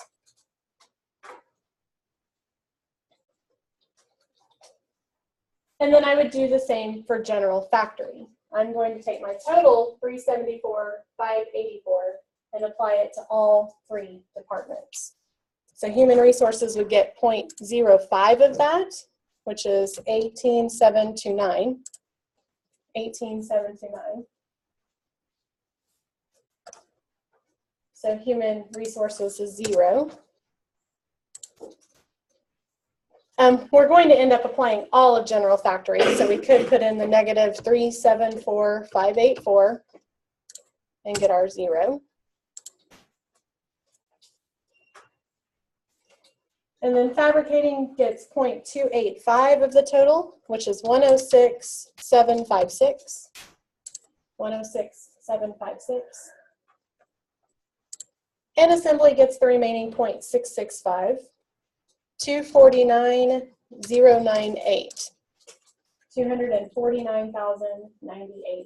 And then I would do the same for general factory. I'm going to take my total 374,584 and apply it to all three departments. So human resources would get 0.05 of that, which is 18,729. 18,729. So human resources is 0. We're going to end up applying all of general factory, so we could put in the negative 374,584 and get our 0. And then fabricating gets 0.285 of the total, which is 106,756. 106,756. And assembly gets the remaining 0.665. 249,098. $249,098.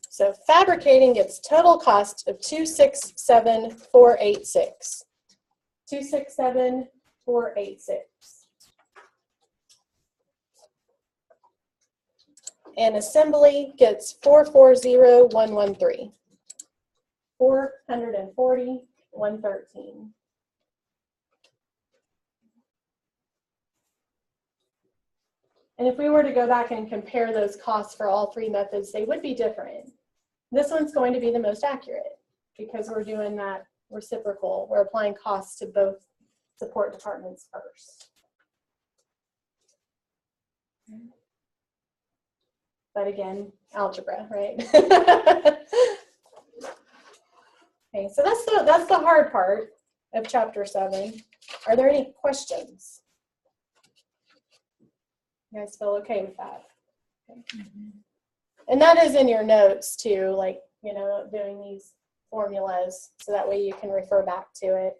So fabricating gets total cost of 267,486. 267,486. And assembly gets 440,113. 440,113. And if we were to go back and compare those costs for all three methods, they would be different. This one's going to be the most accurate because we're doing that reciprocal. We're applying costs to both support departments first. But again, algebra, right? Okay, so that's the hard part of chapter 7. Are there any questions? You guys feel okay with that? Okay. And that is in your notes too, like, you know, doing these formulas so that way you can refer back to it.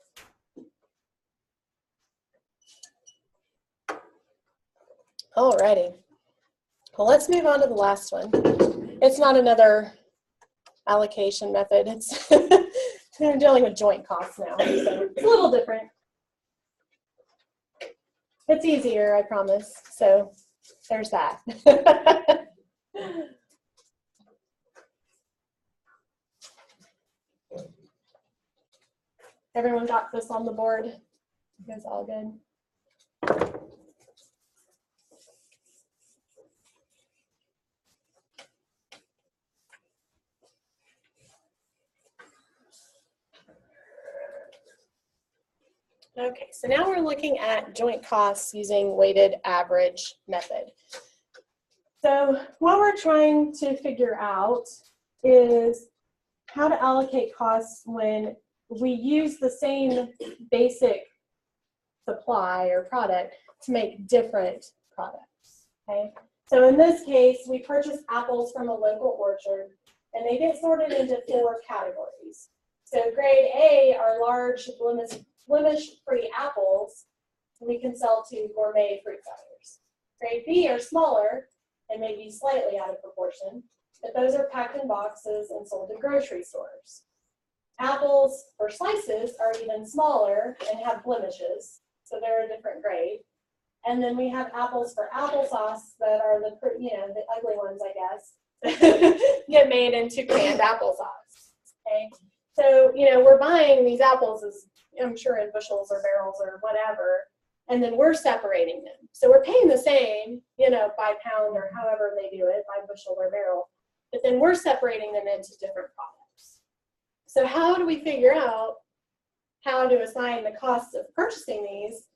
Alrighty. Well, let's move on to the last one. It's not another allocation method. It's we're dealing with joint costs now, so it's a little different. It's easier, I promise. So there's that. Everyone got this on the board? You guys all good? Okay, so now we're looking at joint costs using weighted average method. So what we're trying to figure out is how to allocate costs when we use the same basic supply or product to make different products, okay? So in this case, we purchase apples from a local orchard, and they get sorted into 4 categories. So grade A are large blemish-free apples we can sell to gourmet fruit sellers. Grade B are smaller and maybe slightly out of proportion, but those are packed in boxes and sold to grocery stores. Apples for slices are even smaller and have blemishes, so they're a different grade. And then we have apples for applesauce that are the, you know, the ugly ones, I guess, get made into canned applesauce. Okay, so you know we're buying these apples as I'm sure in bushels or barrels or whatever, and then we're separating them. So we're paying the same, you know, by pound or however they do it, by bushel or barrel, but then we're separating them into different products. So how do we figure out how to assign the costs of purchasing these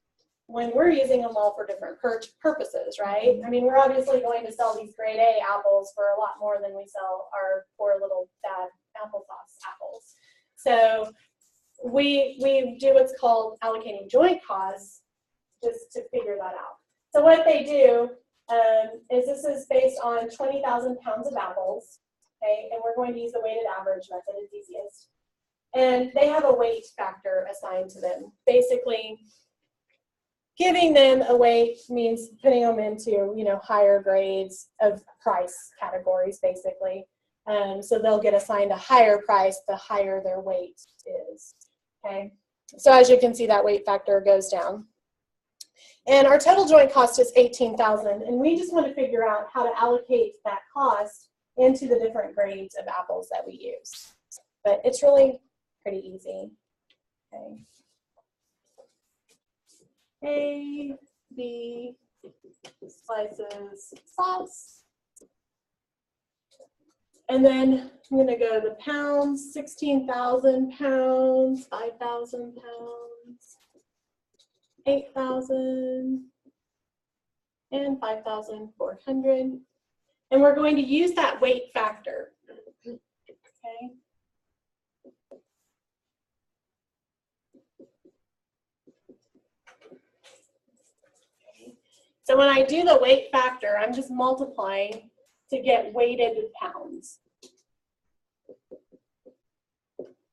when we're using them all for different purposes, right? I mean, we're obviously going to sell these grade A apples for a lot more than we sell our poor little bad applesauce apples. So we do what's called allocating joint costs just to figure that out. So what they do is this is based on 20,000 pounds of apples, okay? And we're going to use the weighted average method, it's easiest. And they have a weight factor assigned to them. Basically, giving them a weight means putting them into, higher grades of price categories, basically. So they'll get assigned a higher price the higher their weight is, okay? So as you can see, that weight factor goes down. And our total joint cost is $18,000, and we just want to figure out how to allocate that cost into the different grades of apples that we use. But it's really pretty easy, okay? A, B, slices, sauce. And then I'm going to go the pounds, 16,000 pounds, 5,000 pounds, 8,000, and 5,400. And we're going to use that weight factor, okay? So when I do the weight factor, I'm just multiplying to get weighted pounds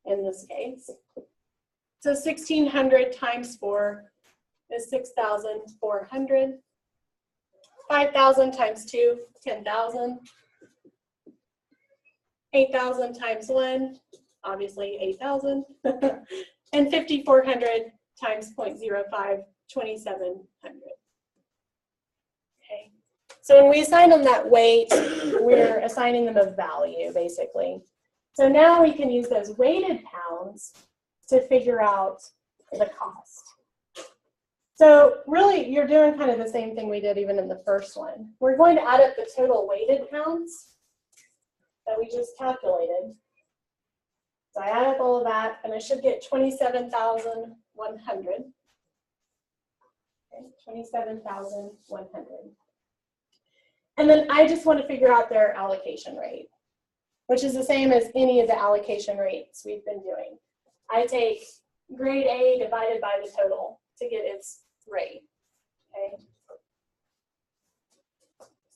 in this case. So 1,600 times 4 is 6,400. 5,000 times 2, 10,000. 8,000 times 1, obviously 8,000. And 5,400 times 0.05, 2,700. Okay. So when we assign them that weight, we're assigning them a value, basically. So now we can use those weighted pounds to figure out the cost. So really, you're doing kind of the same thing we did even in the first one. We're going to add up the total weighted pounds that we just calculated. So I add up all of that, and I should get 27,100. Okay, 27,100. And then I just want to figure out their allocation rate, which is the same as any of the allocation rates we've been doing. I take grade A divided by the total to get its rate, okay?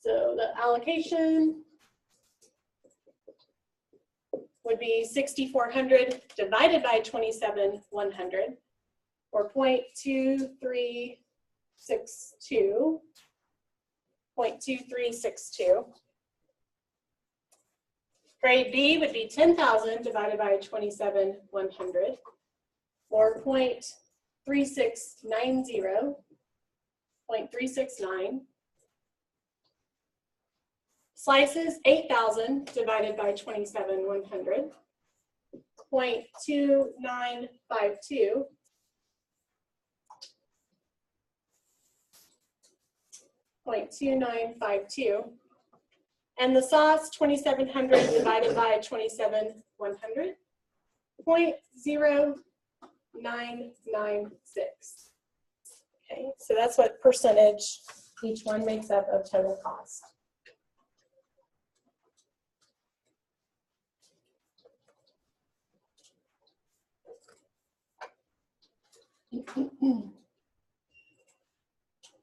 So the allocation would be 6,400 divided by 27,100, or 0.2362. 0.2362. Grade B would be 10,000 divided by 27,100, or 0.3690, 0.369. Slices, 8,000 divided by 27,100, 0.2952. 0.2952. And the sauce, 2,700 divided by 27,100, 0.0996. Okay, so that's what percentage each one makes up of total cost.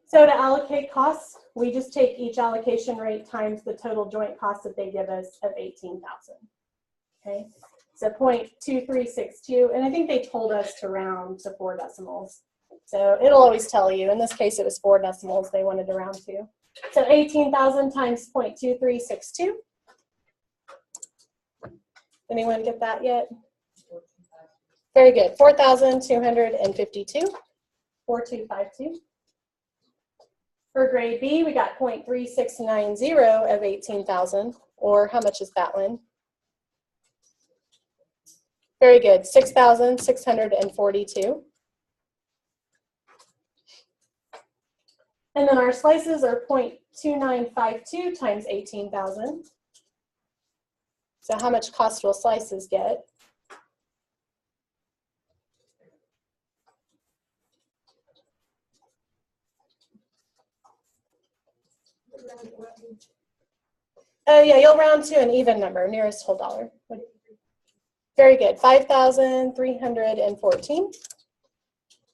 So to allocate costs, we just take each allocation rate times the total joint cost that they give us of 18,000. Okay, so 0.2362, and I think they told us to round to 4 decimals. So it'll always tell you. In this case, it was 4 decimals they wanted to round to. So 18,000 times 0.2362. Anyone get that yet? Very good. 4,252. 4252. For grade B, we got 0.3690 of 18,000, or how much is that one? Very good, 6,642. And then our slices are 0.2952 times 18,000. So how much cost will slices get? Oh yeah, you'll round to an even number, nearest whole dollar. Very good, 5,314,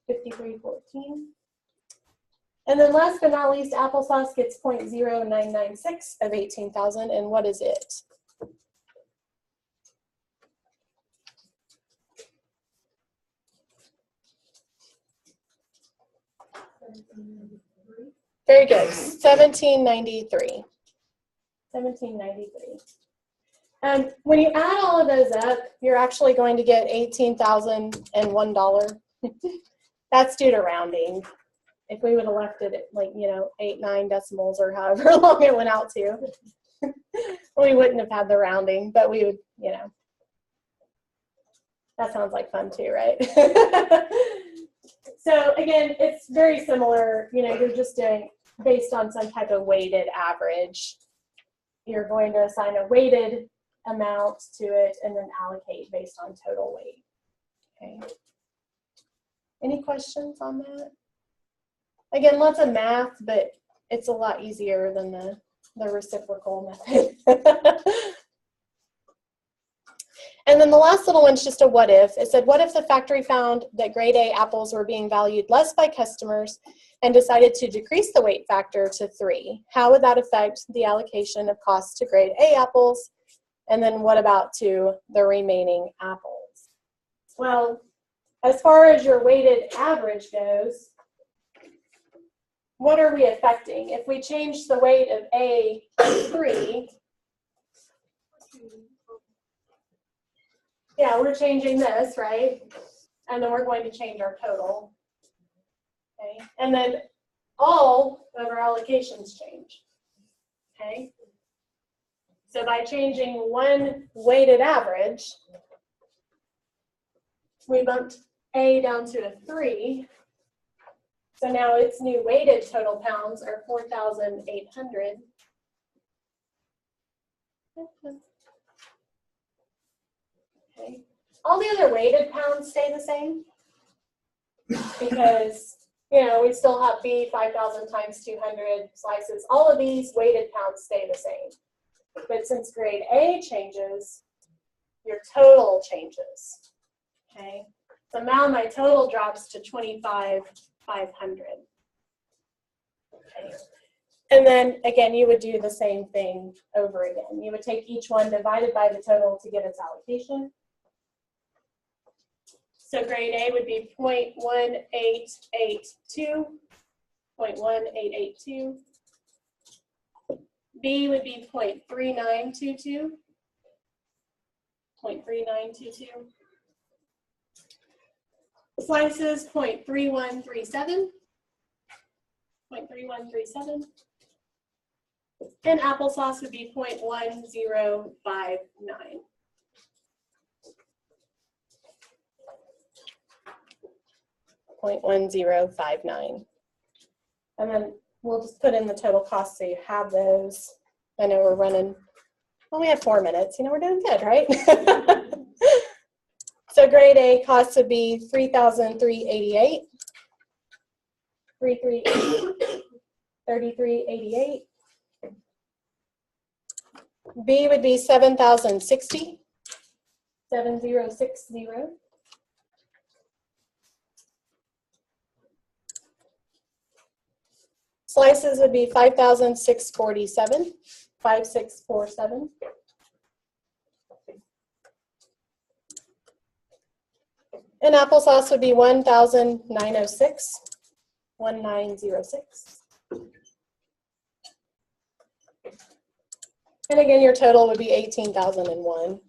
5314. And then last but not least, applesauce gets 0.0996 of 18,000, and what is it? Very good. 1793. 1793. When you add all of those up, you're actually going to get $18,001. That's due to rounding. If we would have left it at 8, 9 decimals or however long it went out to, we wouldn't have had the rounding, but we would, that sounds like fun too, right? So again, it's very similar. You're just doing based on some type of weighted average. You're going to assign a weighted amount to it and then allocate based on total weight. Okay. Any questions on that? Again, lots of math, but it's a lot easier than the reciprocal method. And then the last little one's just a what if. It said, what if the factory found that grade A apples were being valued less by customers and decided to decrease the weight factor to 3? How would that affect the allocation of costs to grade A apples? And then what about to the remaining apples? Well, as far as your weighted average goes, what are we affecting? If we change the weight of A to 3, yeah, we're changing this, right? And then we're going to change our total. Okay, and then all of our allocations change. Okay, so by changing one weighted average, we bumped A down to a 3. So now its new weighted total pounds are 4,800. Okay. All the other weighted pounds stay the same because, we still have B 5,000 times 200 slices. All of these weighted pounds stay the same. But since grade A changes, your total changes. Okay. So now my total drops to 25,500. Okay. And then again, you would do the same thing over again. You would take each one divided by the total to get its allocation. So grade A would be 0.1882, 0.1882. B would be 0.3922, 0.3922. Slices 0.3137, 0.3137. And applesauce would be 0.1059. .1059. And then we'll just put in the total cost so you have those. I know we're running, well, we have 4 minutes. We're doing good, right? So grade A cost would be $3,388. 3388. B would be 7,060. 7060. Slices would be 5,647, 5647. And applesauce would be 1,906, 1906. And again, your total would be 18,001.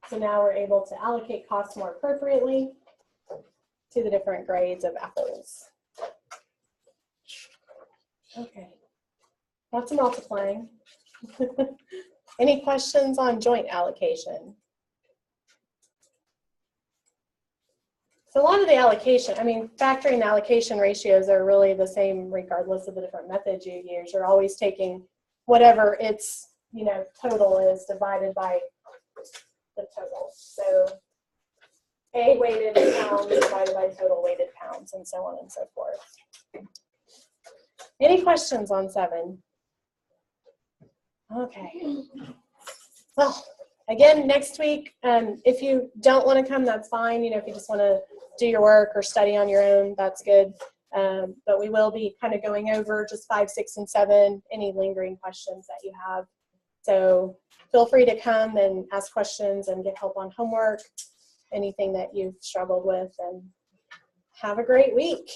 So now we're able to allocate costs more appropriately to the different grades of apples. Okay, lots of multiplying. Any questions on joint allocation? So a lot of the allocation, factoring and allocation ratios are really the same regardless of the different methods you use. You're always taking whatever its total is divided by the total. So A weighted pounds divided by total weighted pounds, and so on and so forth. Any questions on 7? Okay. Well, again, next week, if you don't want to come, that's fine. If you just want to do your work or study on your own, that's good. But we will be kind of going over just 5, 6, and 7, any lingering questions that you have. So feel free to come and ask questions and get help on homework, anything that you've struggled with, and have a great week.